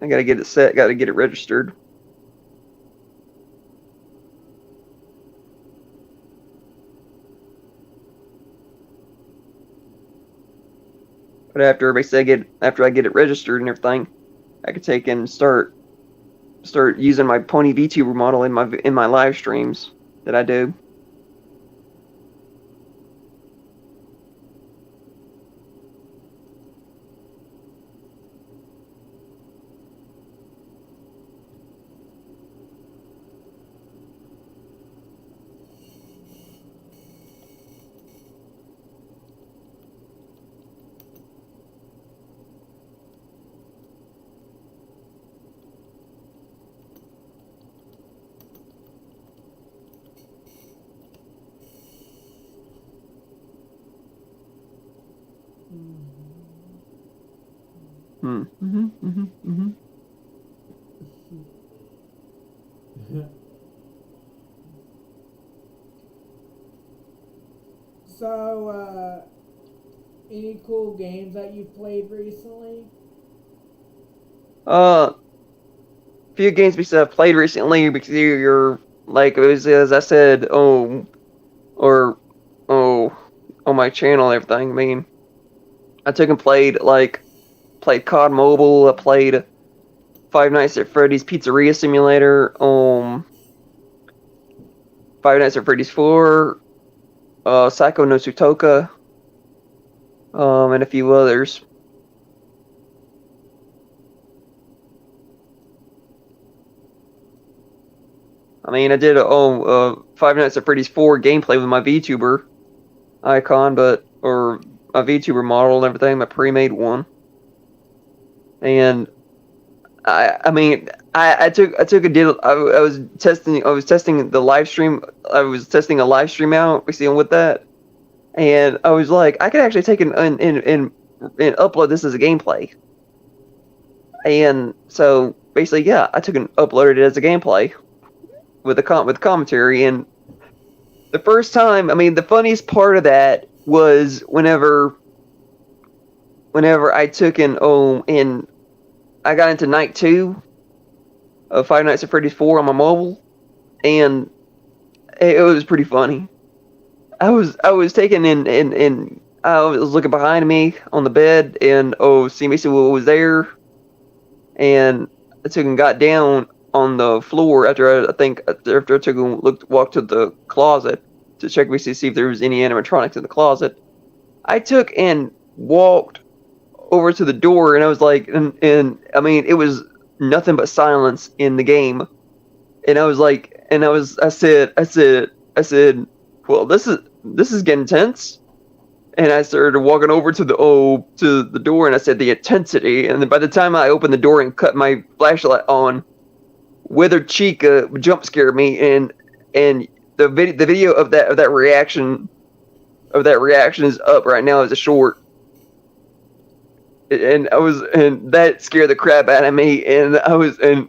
I gotta get it set. Gotta get it registered. But after I get it registered and everything, I could take and start using my pony VTuber model in my live streams that I do. So, any cool games that you've played recently? Few games we have played recently because you're like, it was, as I said, on my channel and everything. I mean, I took and played COD Mobile. I played Five Nights at Freddy's Pizzeria Simulator, Five Nights at Freddy's 4, Psycho no Sutoka, and a few others. I mean, I did Five Nights at Freddy's 4 gameplay with my VTuber icon, or my VTuber model and everything, my pre-made one. And I was testing the live stream. I was testing a live stream out, with that, and I was like, I could actually take and upload this as a gameplay. And so basically, yeah, I took and uploaded it as a gameplay with commentary. And the first time, I mean, the funniest part of that was whenever I took and I got into night 2 of Five Nights at Freddy's 4 on my mobile, and it was pretty funny. I was taking and I was looking behind me on the bed, and see basically what was there, and I took and got down on the floor after I took and walked to the closet to check basically see if there was any animatronics in the closet. I took and walked over to the door, and I was like, and I mean, it was nothing but silence in the game, and I was like, I said, well, this is getting tense, and I started walking over to the door, and I said the intensity, and then by the time I opened the door and cut my flashlight on, Withered Chica jump scared me, and the video of that reaction is up right now as a short. And that scared the crap out of me, and I was and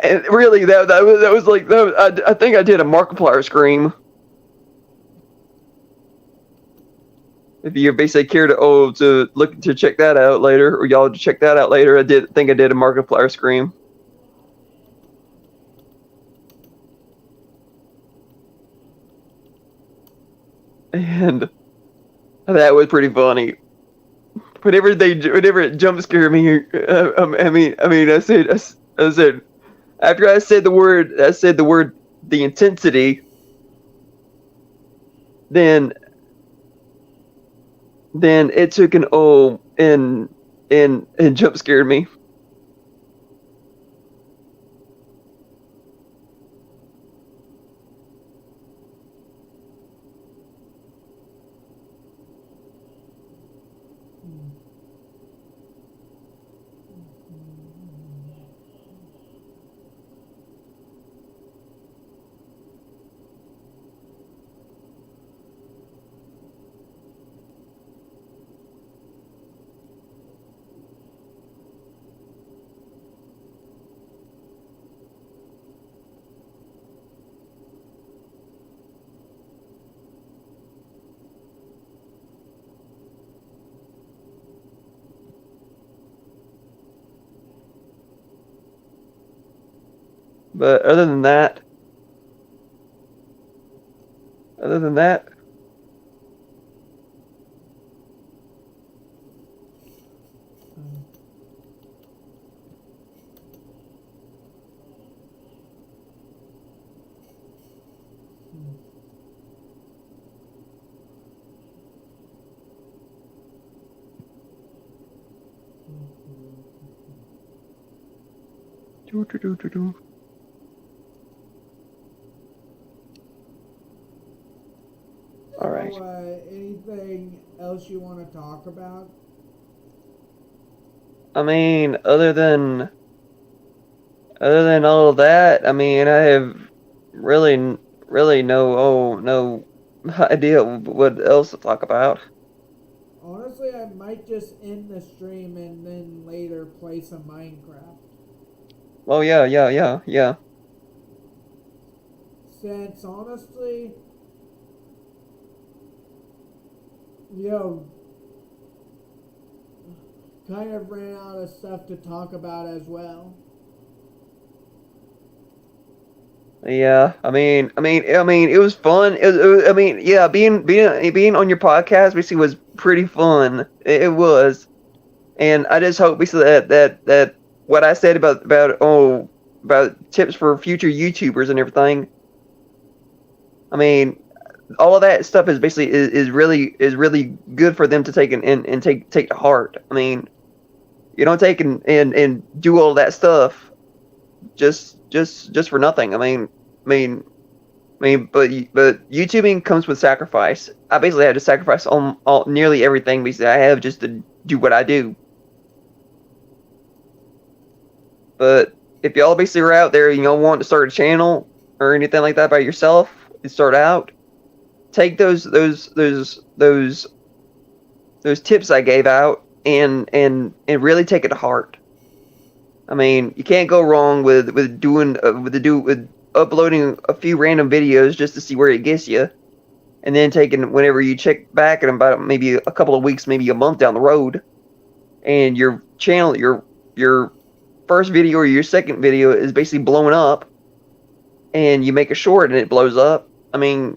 really I think I did a Markiplier scream. If you basically care to check that out later, or y'all to check that out later, I did a Markiplier scream. And that was pretty funny. Whenever it jump scared me, I said after I said the word the intensity, then it took an and jump scared me. But other than that, all right. So, anything else you want to talk about? I mean, other than all of that, I mean, I have really no idea what else to talk about. Honestly, I might just end the stream and then later play some Minecraft. Oh yeah. Since honestly, yo, kind of ran out of stuff to talk about as well. Yeah, it was fun. I mean, yeah, being on your podcast basically was pretty fun. It was, and I just hope basically that what I said about tips for future YouTubers and everything. I mean, all of that stuff is basically is really good for them to take and take to heart. I mean, you don't take and do all that stuff just for nothing. But YouTubing comes with sacrifice. I basically had to sacrifice all nearly everything basically I have just to do what I do. But if y'all basically are out there, want to start a channel or anything like that by yourself and start out, take those tips I gave out and really take it to heart. I mean, you can't go wrong with uploading a few random videos just to see where it gets you, and then taking whenever you check back in about maybe a couple of weeks, maybe a month down the road, and your channel, your first video or your second video is basically blowing up, and you make a short and it blows up. I mean,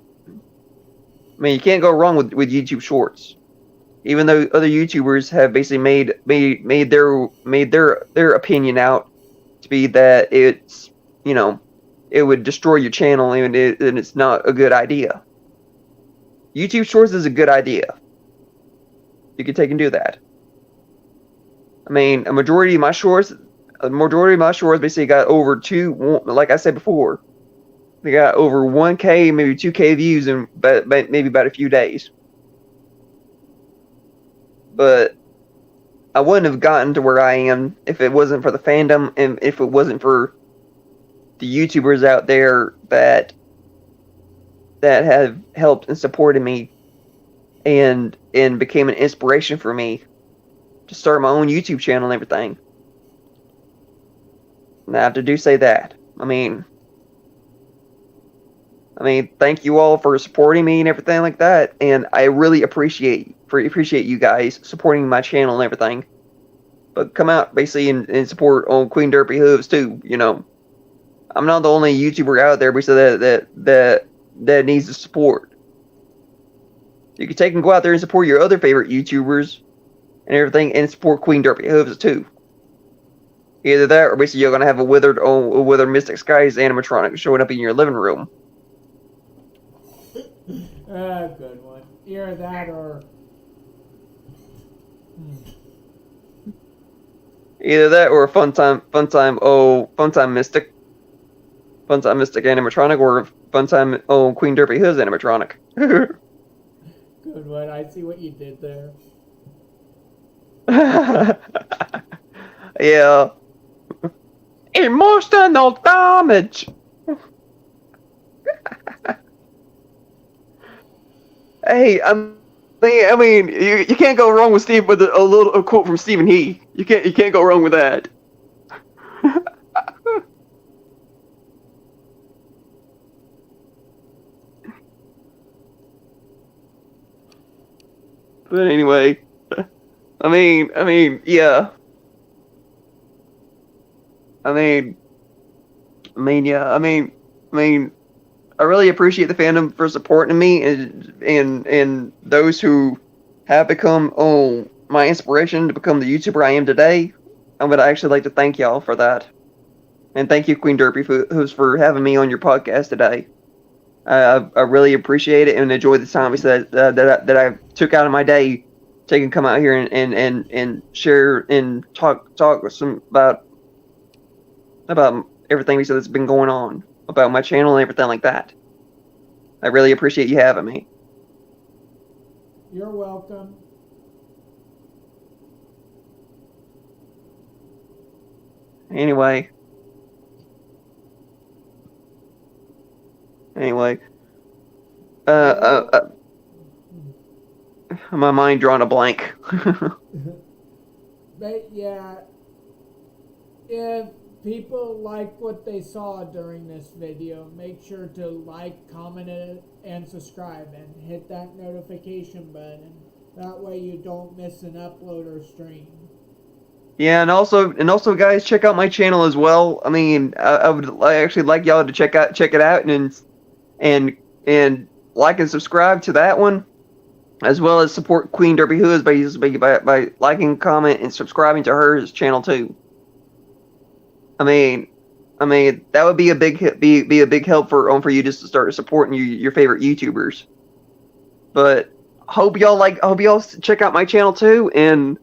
you can't go wrong with YouTube Shorts. Even though other YouTubers have basically made their opinion out to be that it's it would destroy your channel and it's not a good idea. YouTube Shorts is a good idea. You can take and do that. I mean, a majority of my shorts basically got over like I said before, they got over 1K, maybe 2K views in maybe about a few days. But I wouldn't have gotten to where I am if it wasn't for the fandom and if it wasn't for the YouTubers out there that have helped and supported me and became an inspiration for me to start my own YouTube channel and everything. And I have to say that. I mean, thank you all for supporting me and everything like that, and I really appreciate you guys supporting my channel and everything. But come out basically and support on Queen Derpy Hooves too. I'm not the only YouTuber out there basically that needs the support. You can take and go out there and support your other favorite YouTubers and everything, and support Queen Derpy Hooves too. Either that, or basically you're gonna have a withered Mystic Skies animatronic showing up in your living room. Good one. Either that or. Either that or a funtime Mystic animatronic, or funtime Queen Derpy Hooves animatronic. Good one. I see what you did there. Yeah. Emotional damage. Hey, I mean, you can't go wrong with Steve with a quote from Stephen He. You can't go wrong with that. But anyway, I mean, yeah. Yeah. I mean, I really appreciate the fandom for supporting me and those who have become my inspiration to become the YouTuber I am today. I would actually like to thank y'all for that, and thank you, Queen Derpy, for having me on your podcast today. I really appreciate it and enjoy the time that I took out of my day to come out here and share and talk with some about everything that's been going on about my channel and everything like that. I really appreciate you having me. You're welcome. Anyway, my mind drawn a blank. But yeah, if people like what they saw during this video, make sure to like, comment it, and subscribe, and hit that notification button. That way you don't miss an upload or stream. Yeah, and also, guys, check out my channel as well. I mean, I actually like y'all to check it out, and like and subscribe to that one, as well as support Queen Derby Hoods by liking, comment, and subscribing to her channel too. I mean, that would be a big help for you just to start supporting your favorite YouTubers. But hope y'all check out my channel too, and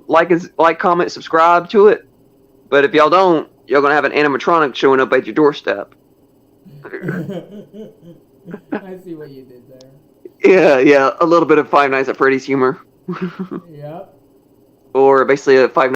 like, comment, subscribe to it. But if y'all don't, y'all gonna have an animatronic showing up at your doorstep. I see what you did there. Yeah, a little bit of Five Nights at Freddy's humor. Yep. Or basically a Five